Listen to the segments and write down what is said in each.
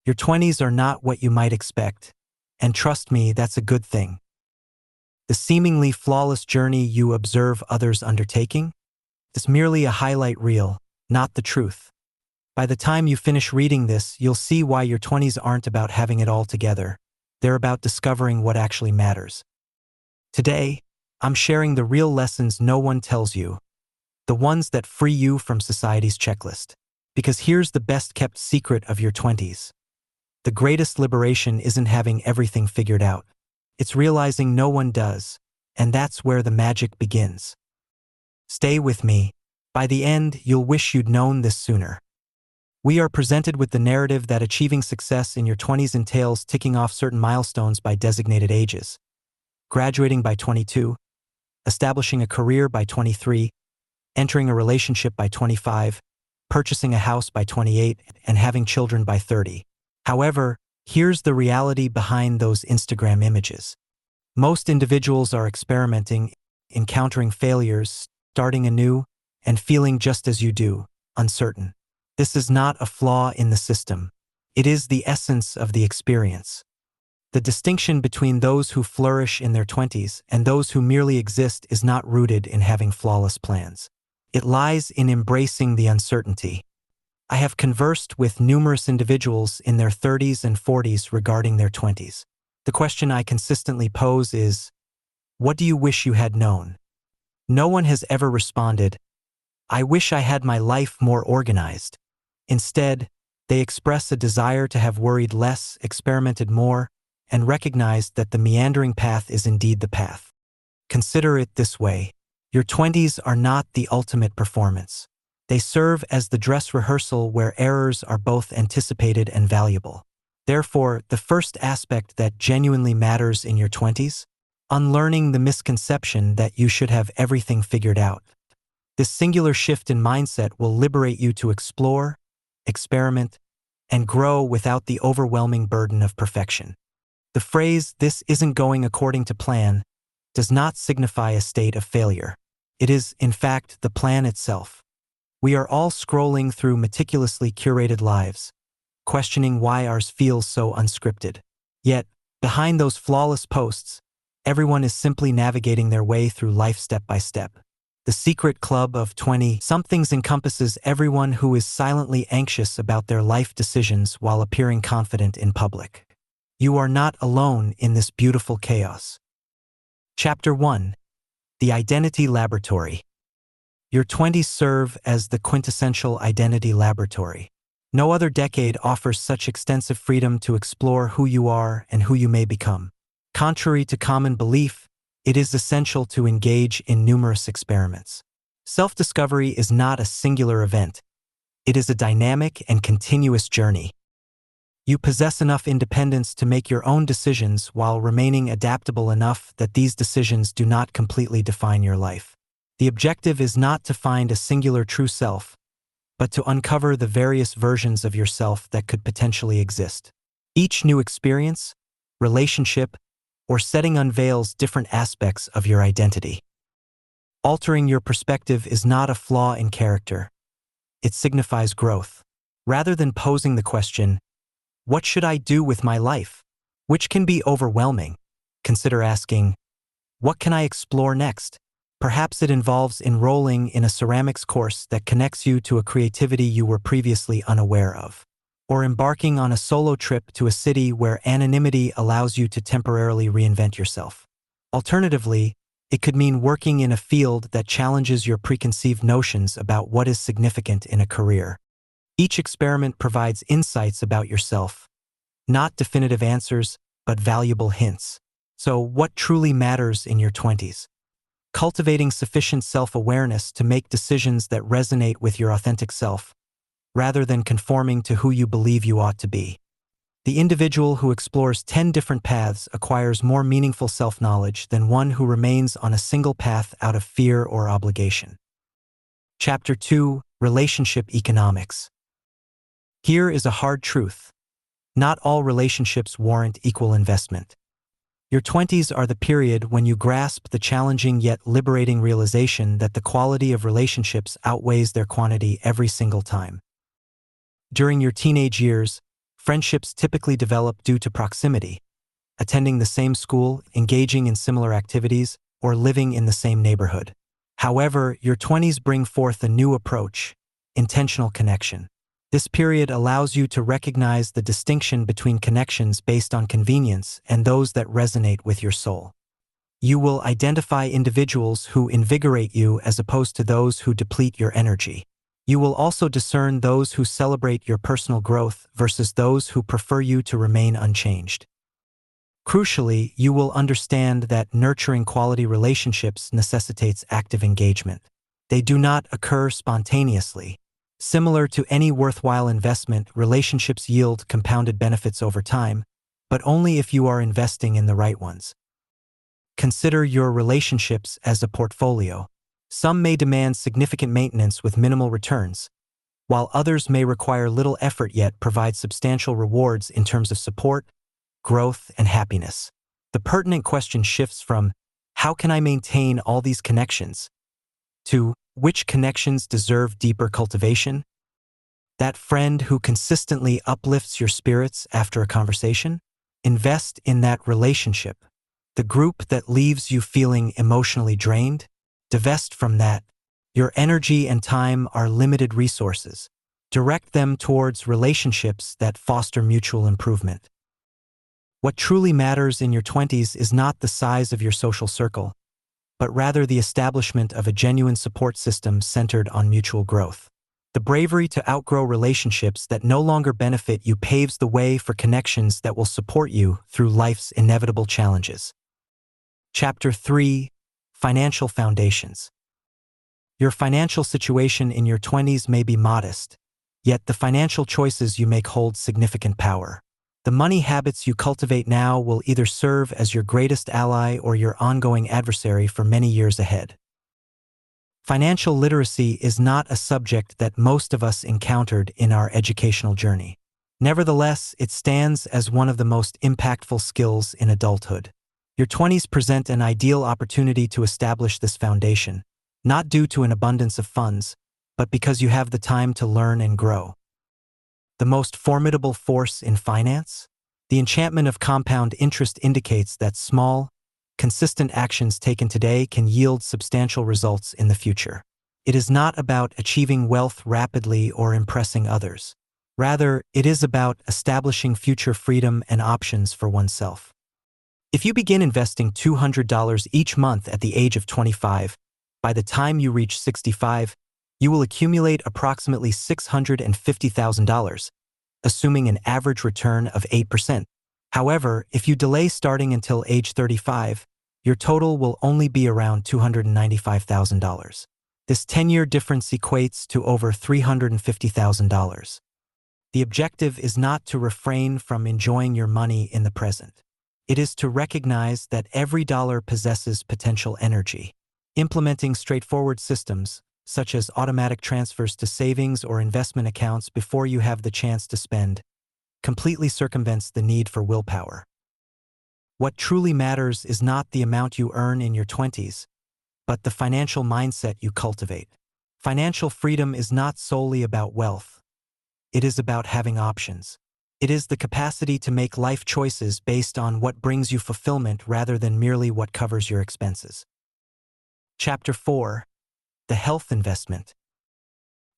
Your 20s are not what you might expect, and trust me, that's a good thing. The seemingly flawless journey you observe others undertaking is merely a highlight reel, not the truth. By the time you finish reading this, you'll see why your 20s aren't about having it all together. They're about discovering what actually matters. Today, I'm sharing the real lessons no one tells you, the ones that free you from society's checklist. Because here's the best-kept secret of your 20s. The greatest liberation isn't having everything figured out. It's realizing no one does, and that's where the magic begins. Stay with me. By the end, you'll wish you'd known this sooner. We are presented with the narrative that achieving success in your 20s entails ticking off certain milestones by designated ages. Graduating by 22, establishing a career by 23, entering a relationship by 25, purchasing a house by 28, and having children by 30. However, here's the reality behind those Instagram images. Most individuals are experimenting, encountering failures, starting anew, and feeling just as you do, uncertain. This is not a flaw in the system. It is the essence of the experience. The distinction between those who flourish in their 20s and those who merely exist is not rooted in having flawless plans. It lies in embracing the uncertainty. I have conversed with numerous individuals in their 30s and 40s regarding their 20s. The question I consistently pose is, what do you wish you had known? No one has ever responded, I wish I had my life more organized. Instead, they express a desire to have worried less, experimented more, and recognized that the meandering path is indeed the path. Consider it this way. Your 20s are not the ultimate performance. They serve as the dress rehearsal where errors are both anticipated and valuable. Therefore, the first aspect that genuinely matters in your 20s? Unlearning the misconception that you should have everything figured out. This singular shift in mindset will liberate you to explore, experiment, and grow without the overwhelming burden of perfection. The phrase, "this isn't going according to plan," does not signify a state of failure. It is, in fact, the plan itself. We are all scrolling through meticulously curated lives, questioning why ours feels so unscripted. Yet, behind those flawless posts, everyone is simply navigating their way through life step by step. The secret club of 20-somethings encompasses everyone who is silently anxious about their life decisions while appearing confident in public. You are not alone in this beautiful chaos. Chapter 1. The Identity Laboratory. Your 20s serve as the quintessential identity laboratory. No other decade offers such extensive freedom to explore who you are and who you may become. Contrary to common belief, it is essential to engage in numerous experiments. Self-discovery is not a singular event. It is a dynamic and continuous journey. You possess enough independence to make your own decisions while remaining adaptable enough that these decisions do not completely define your life. The objective is not to find a singular true self, but to uncover the various versions of yourself that could potentially exist. Each new experience, relationship, or setting unveils different aspects of your identity. Altering your perspective is not a flaw in character. It signifies growth. Rather than posing the question, "What should I do with my life?" which can be overwhelming, consider asking, "What can I explore next?" Perhaps it involves enrolling in a ceramics course that connects you to a creativity you were previously unaware of, or embarking on a solo trip to a city where anonymity allows you to temporarily reinvent yourself. Alternatively, it could mean working in a field that challenges your preconceived notions about what is significant in a career. Each experiment provides insights about yourself, not definitive answers, but valuable hints. So, what truly matters in your 20s? Cultivating sufficient self-awareness to make decisions that resonate with your authentic self, rather than conforming to who you believe you ought to be. The individual who explores 10 different paths acquires more meaningful self-knowledge than one who remains on a single path out of fear or obligation. Chapter 2. Relationship Economics. Here is a hard truth. Not all relationships warrant equal investment. Your 20s are the period when you grasp the challenging yet liberating realization that the quality of relationships outweighs their quantity every single time. During your teenage years, Friendships typically develop due to proximity, attending the same school, engaging in similar activities, or living in the same neighborhood. However, your 20s bring forth a new approach, intentional connection. This period allows you to recognize the distinction between connections based on convenience and those that resonate with your soul. You will identify individuals who invigorate you as opposed to those who deplete your energy. You will also discern those who celebrate your personal growth versus those who prefer you to remain unchanged. Crucially, you will understand that nurturing quality relationships necessitates active engagement. They do not occur spontaneously. Similar to any worthwhile investment, relationships yield compounded benefits over time, but only if you are investing in the right ones. Consider your relationships as a portfolio. Some may demand significant maintenance with minimal returns, while others may require little effort yet provide substantial rewards in terms of support, growth, and happiness. The pertinent question shifts from, how can I maintain all these connections, to which connections deserve deeper cultivation? That friend who consistently uplifts your spirits after a conversation? Invest in that relationship. The group that leaves you feeling emotionally drained? Divest from that. Your energy and time are limited resources. Direct them towards relationships that foster mutual improvement. What truly matters in your 20s is not the size of your social circle, but rather the establishment of a genuine support system centered on mutual growth. The bravery to outgrow relationships that no longer benefit you paves the way for connections that will support you through life's inevitable challenges. Chapter 3: Financial Foundations. Your financial situation in your 20s may be modest, yet the financial choices you make hold significant power. The money habits you cultivate now will either serve as your greatest ally or your ongoing adversary for many years ahead. Financial literacy is not a subject that most of us encountered in our educational journey. Nevertheless, it stands as one of the most impactful skills in adulthood. Your 20s present an ideal opportunity to establish this foundation, not due to an abundance of funds, but because you have the time to learn and grow. The most formidable force in finance? The enchantment of compound interest indicates that small, consistent actions taken today can yield substantial results in the future. It is not about achieving wealth rapidly or impressing others. Rather, it is about establishing future freedom and options for oneself. If you begin investing $200 each month at the age of 25, by the time you reach 65, you will accumulate approximately $650,000, assuming an average return of 8%. However, if you delay starting until age 35, your total will only be around $295,000. This 10-year difference equates to over $350,000. The objective is not to refrain from enjoying your money in the present. It is to recognize that every dollar possesses potential energy. Implementing straightforward systems, such as automatic transfers to savings or investment accounts before you have the chance to spend, completely circumvents the need for willpower. What truly matters is not the amount you earn in your 20s, but the financial mindset you cultivate. Financial freedom is not solely about wealth. It is about having options. It is the capacity to make life choices based on what brings you fulfillment rather than merely what covers your expenses. Chapter 4: The Health Investment.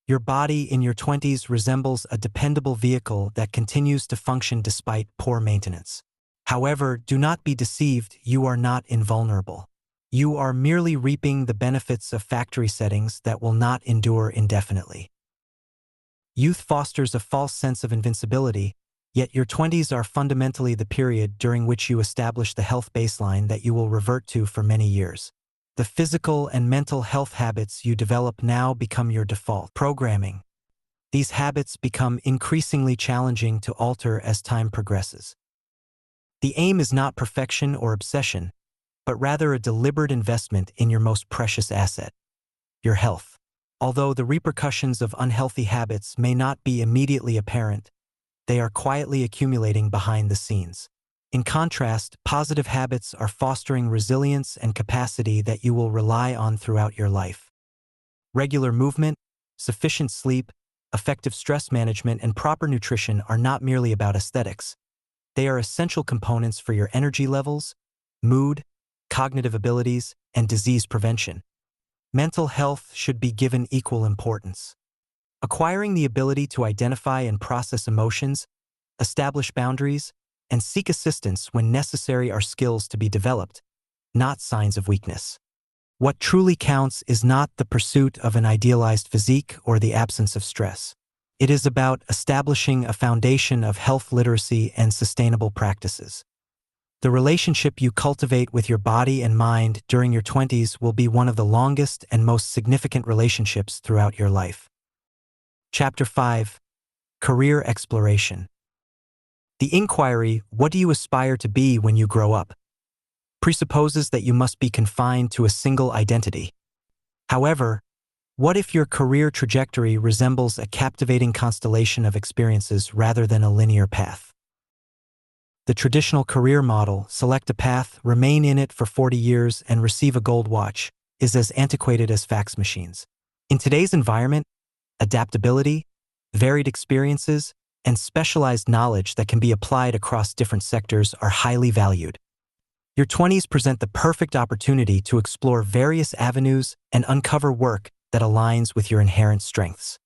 Your body in your 20s resembles a dependable vehicle that continues to function despite poor maintenance. However, do not be deceived, you are not invulnerable. You are merely reaping the benefits of factory settings that will not endure indefinitely. Youth fosters a false sense of invincibility, yet your 20s are fundamentally the period during which you establish the health baseline that you will revert to for many years. The physical and mental health habits you develop now become your default programming. These habits become increasingly challenging to alter as time progresses. The aim is not perfection or obsession, but rather a deliberate investment in your most precious asset, your health. Although the repercussions of unhealthy habits may not be immediately apparent, they are quietly accumulating behind the scenes. In contrast, positive habits are fostering resilience and capacity that you will rely on throughout your life. Regular movement, sufficient sleep, effective stress management, and proper nutrition are not merely about aesthetics. They are essential components for your energy levels, mood, cognitive abilities, and disease prevention. Mental health should be given equal importance. Acquiring the ability to identify and process emotions, establish boundaries, and seek assistance when necessary are skills to be developed, not signs of weakness. What truly counts is not the pursuit of an idealized physique or the absence of stress. It is about establishing a foundation of health literacy and sustainable practices. The relationship you cultivate with your body and mind during your 20s will be one of the longest and most significant relationships throughout your life. Chapter 5. Career Exploration. The inquiry, "What do you aspire to be when you grow up?" presupposes that you must be confined to a single identity. However, what if your career trajectory resembles a captivating constellation of experiences rather than a linear path? The traditional career model, select a path, remain in it for 40 years, and receive a gold watch, is as antiquated as fax machines. In today's environment, adaptability, varied experiences, and specialized knowledge that can be applied across different sectors are highly valued. Your 20s present the perfect opportunity to explore various avenues and uncover work that aligns with your inherent strengths.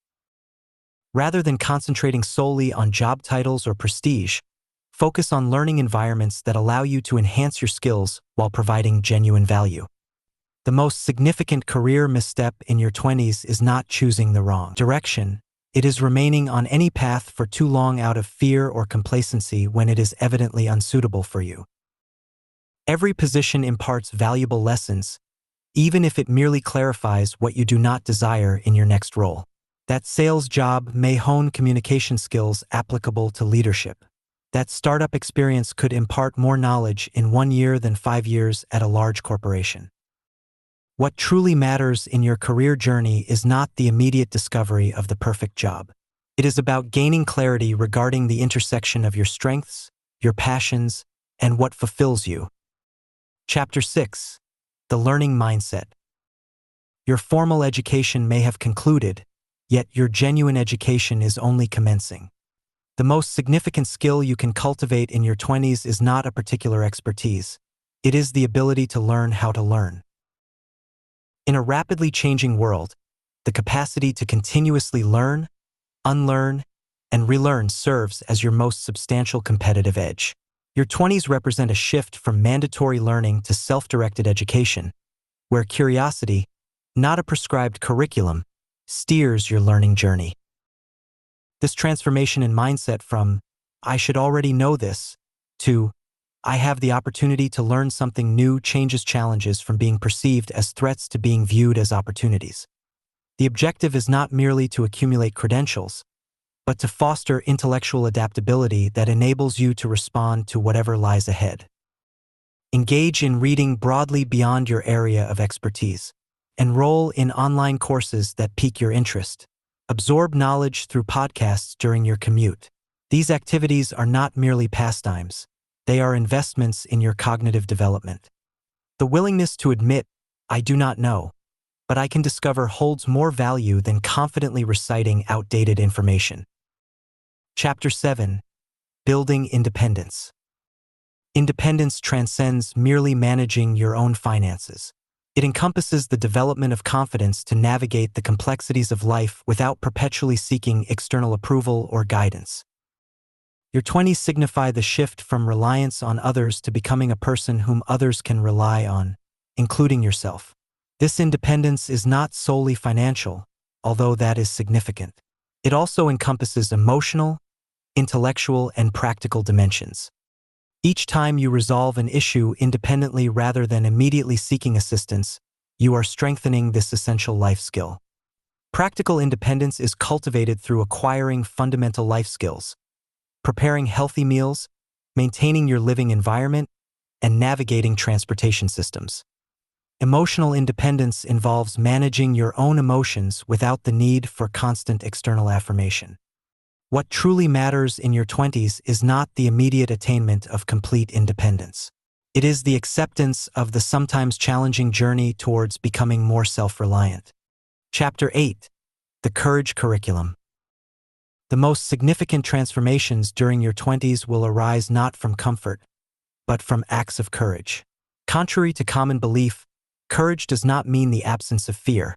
Rather than concentrating solely on job titles or prestige, focus on learning environments that allow you to enhance your skills while providing genuine value. The most significant career misstep in your 20s is not choosing the wrong direction. It is remaining on any path for too long out of fear or complacency when it is evidently unsuitable for you. Every position imparts valuable lessons, even if it merely clarifies what you do not desire in your next role. That sales job may hone communication skills applicable to leadership. That startup experience could impart more knowledge in 1 year than 5 years at a large corporation. What truly matters in your career journey is not the immediate discovery of the perfect job. It is about gaining clarity regarding the intersection of your strengths, your passions, and what fulfills you. Chapter 6. The Learning Mindset. Your formal education may have concluded, yet your genuine education is only commencing. The most significant skill you can cultivate in your 20s is not a particular expertise. It is the ability to learn how to learn. In a rapidly changing world, the capacity to continuously learn, unlearn, and relearn serves as your most substantial competitive edge. Your 20s represent a shift from mandatory learning to self-directed education, where curiosity, not a prescribed curriculum, steers your learning journey. This transformation in mindset from, "I should already know this," to, "I have the opportunity to learn something new," changes challenges from being perceived as threats to being viewed as opportunities. The objective is not merely to accumulate credentials, but to foster intellectual adaptability that enables you to respond to whatever lies ahead. Engage in reading broadly beyond your area of expertise. Enroll in online courses that pique your interest. Absorb knowledge through podcasts during your commute. These activities are not merely pastimes. They are investments in your cognitive development. The willingness to admit, "I do not know, but I can discover," holds more value than confidently reciting outdated information. Chapter 7. Building Independence. Independence transcends merely managing your own finances. It encompasses the development of confidence to navigate the complexities of life without perpetually seeking external approval or guidance. Your 20s signify the shift from reliance on others to becoming a person whom others can rely on, including yourself. This independence is not solely financial, although that is significant. It also encompasses emotional, intellectual, and practical dimensions. Each time you resolve an issue independently rather than immediately seeking assistance, you are strengthening this essential life skill. Practical independence is cultivated through acquiring fundamental life skills, preparing healthy meals, maintaining your living environment, and navigating transportation systems. Emotional independence involves managing your own emotions without the need for constant external affirmation. What truly matters in your 20s is not the immediate attainment of complete independence. It is the acceptance of the sometimes challenging journey towards becoming more self-reliant. Chapter 8. The Courage Curriculum. The most significant transformations during your 20s will arise not from comfort, but from acts of courage. Contrary to common belief, courage does not mean the absence of fear.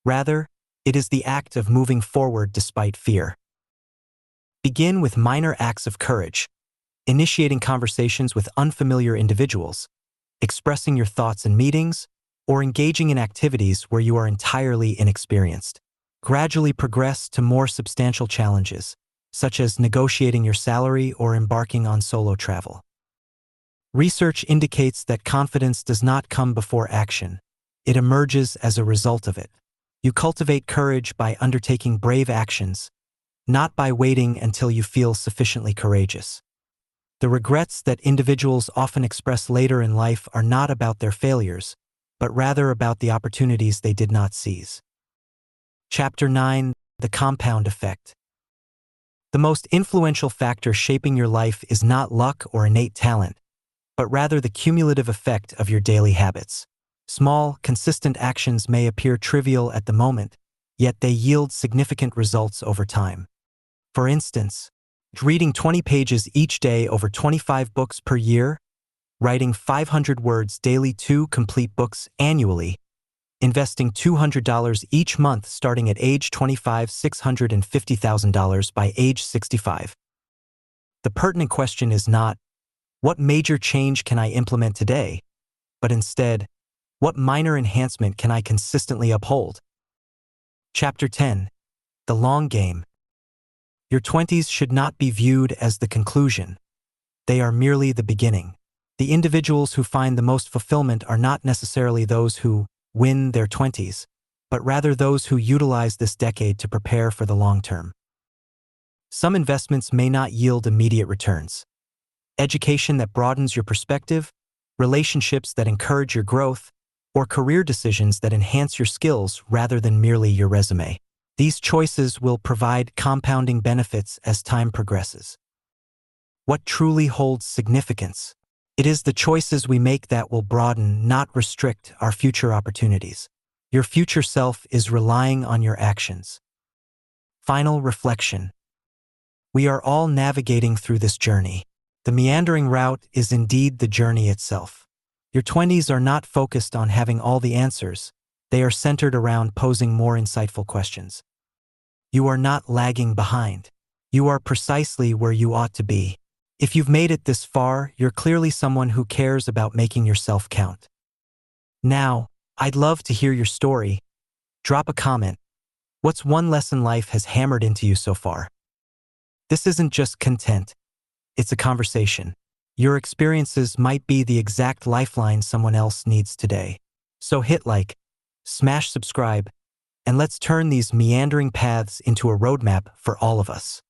Rather, it is the act of moving forward despite fear. Begin with minor acts of courage, initiating conversations with unfamiliar individuals, expressing your thoughts in meetings, or engaging in activities where you are entirely inexperienced. Gradually progress to more substantial challenges, such as negotiating your salary or embarking on solo travel. Research indicates that confidence does not come before action. It emerges as a result of it. You cultivate courage by undertaking brave actions, not by waiting until you feel sufficiently courageous. The regrets that individuals often express later in life are not about their failures, but rather about the opportunities they did not seize. Chapter 9: The Compound Effect. The most influential factor shaping your life is not luck or innate talent, but rather the cumulative effect of your daily habits. Small, consistent actions may appear trivial at the moment, yet they yield significant results over time. For instance, reading 20 pages each day over 25 books per year, writing 500 words daily, 2 complete books annually, investing $200 each month starting at age 25, $650,000 by age 65. The pertinent question is not, what major change can I implement today? But instead, what minor enhancement can I consistently uphold? Chapter 10: The Long Game. Your 20s should not be viewed as the conclusion. They are merely the beginning. The individuals who find the most fulfillment are not necessarily those who win their 20s, but rather those who utilize this decade to prepare for the long term. Some investments may not yield immediate returns. Education that broadens your perspective, relationships that encourage your growth, or career decisions that enhance your skills rather than merely your resume. These choices will provide compounding benefits as time progresses. What truly holds significance? It is the choices we make that will broaden, not restrict, our future opportunities. Your future self is relying on your actions. Final reflection. We are all navigating through this journey. The meandering route is indeed the journey itself. Your 20s are not focused on having all the answers. They are centered around posing more insightful questions. You are not lagging behind. You are precisely where you ought to be. If you've made it this far, you're clearly someone who cares about making yourself count. Now, I'd love to hear your story. Drop a comment. What's one lesson life has hammered into you so far? This isn't just content. It's a conversation. Your experiences might be the exact lifeline someone else needs today. So hit like, smash subscribe, and let's turn these meandering paths into a roadmap for all of us.